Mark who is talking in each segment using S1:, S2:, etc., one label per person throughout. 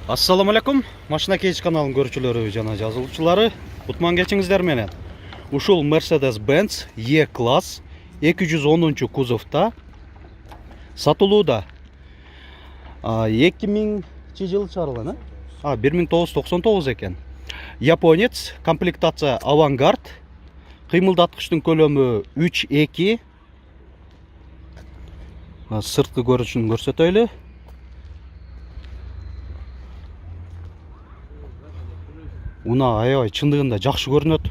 S1: Assalamu alaikum. Машина кейч каналын көрүүчүлөрү жана жазылуучулары. Кутман кечиңиздер менен. Ушул Mercedes-Benz E-класс 210 кузовта сатылууда. 2000 жыл чыгарылган, 1999 экен. Японец, комплектация Авангард, кыймылдаткычтын көлөмү 3.2. Сырткы көрүнүшүн көрсөтөйлү. Уна аябай чындыгында жакшы көрүнөт.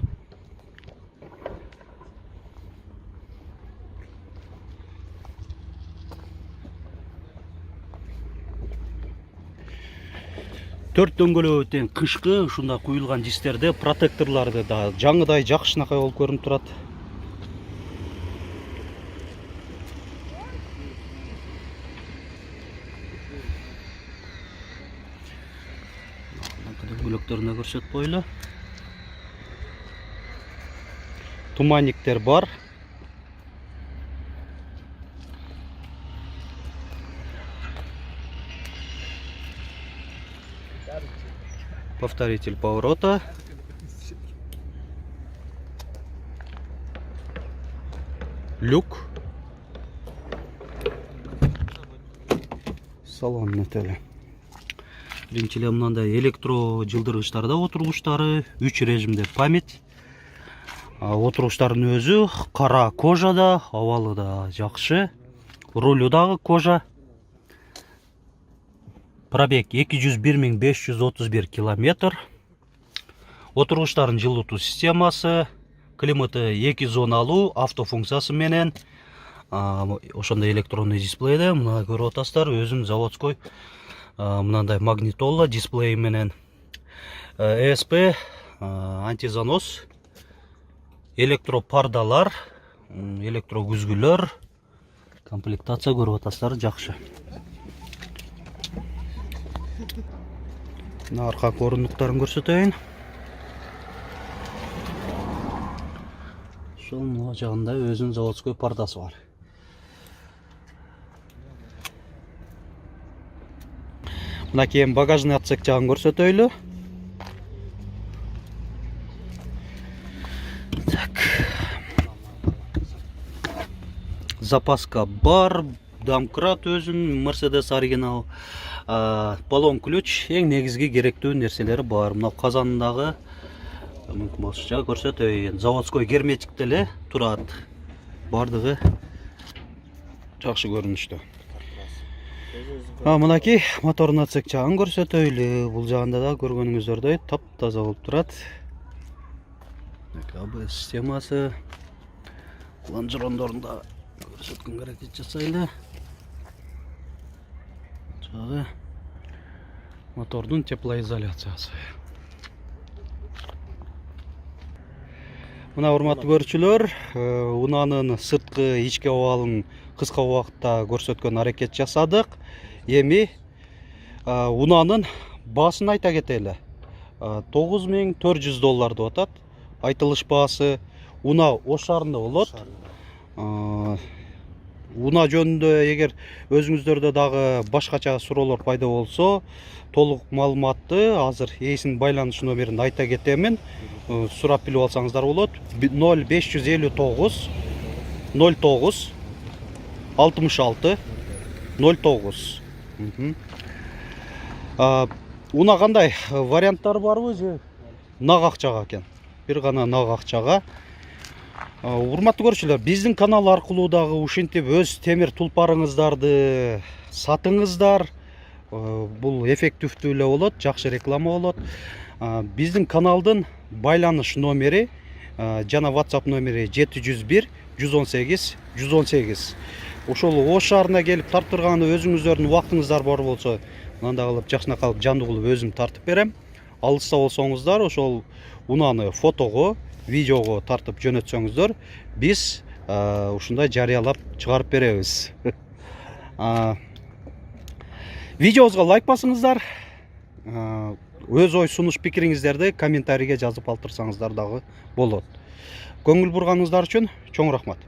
S1: Төрт дөңгөлөгү тең кышкы, ушунда куюлган дистерде, протекторларды да жаңыдай жакшынакай болуп көрүнүп турат. Дөңгөлөктөрүнө көрсөтүп коелу. Туманниктер бар. Повторитель поворота. Люк. Салон нетели. Биринчиле мындай электро жылдыргычтарда отургучтары, 3 режимде память. Отургучтардын өзү кара кожада, абалы да жакшы. Рулю дагы кожа. Пробег 201 километр. Отургучтардын жылытуу системасы, климаты 2 зоналуу, автофункциясы менен. Ошондой электронный дисплейде мына көрүп атасыздар, өзүнүн заводской мынандай магнитола дисплей менен. ESP, антизанос, электропардалар, электрокүзгүлөр, комплектация көрүп атасыздар, жакшы. Арка орындуктарын көрсөтөйүн. Ошол мына жагында өзүнүн заводской пардасы бар. Мына кийин багажный отсек жагын көрсөтөйлү. Запаска бар, домкрат өзүнүн Mercedes оригинал. Баллон ключ, эң негизги керектүү нерселери бар. Мына казандагы мүмкүн болсо көрсөтөйүн. Заводской герметик деле турат. Бардыгы жакшы көрүнүштө. Мынакей мотордун отсек жагын көрсөтөйлү. Бул жагында да көргөнүңүздөрдөй таптаза болуп турат. ABS системасы. Лонжерондорунда көрсөткөнгө аракет жасайлы. Жагы мотордун теплоизоляциясы. Мына урматтуу көрүүчүлөр, унанын сырткы ички абалын кыска убакытта көрсөткөн аракет жасадык. Эми унанын баасын айта кетели. $9400 деп атат. Айтылыш баасы. Уна Ош шаарында болот. Уна жөнүндө эгер өзүңүздөрдө дагы башкача суроолор пайда болсо, толук маалыматты азыр ээсинин байланыш номерин айта кетемин. Сурап билип алсаңыздар болот. 0559 09 66 09. Уна кандай варианттар барбы же нак акчага экен? Бир гана нак акчага. Урматтуу көрүүчүлөр, биздин канал аркылуу дагы ушинтип өз темир тулпарыңыздарды сатыңыздар. Бул эффективдүү эле болот, жакшы реклама болот. Биздин каналдын байланыш номери жана WhatsApp номери 701 118 118. Ошол Ош шаарына келип тартырганда өзүңүздөрдүн убактыңыздар бар болсо, мындай кылып жакшына калып жандуу кылып өзүм тартып берем. Алыста болсоңуздар, ошол унаны фотого, видеого тартып жөнөтсөңүздөр, биз ушундай жарыялап чыгарып беребиз. Видеобузга лайк басыңыздар. Өз ой сунуш пикириңиздерди комментарийге жазып алтырсаңыздар дагы болот. Көңүл бурганыңыздар үчүн чоң рахмат.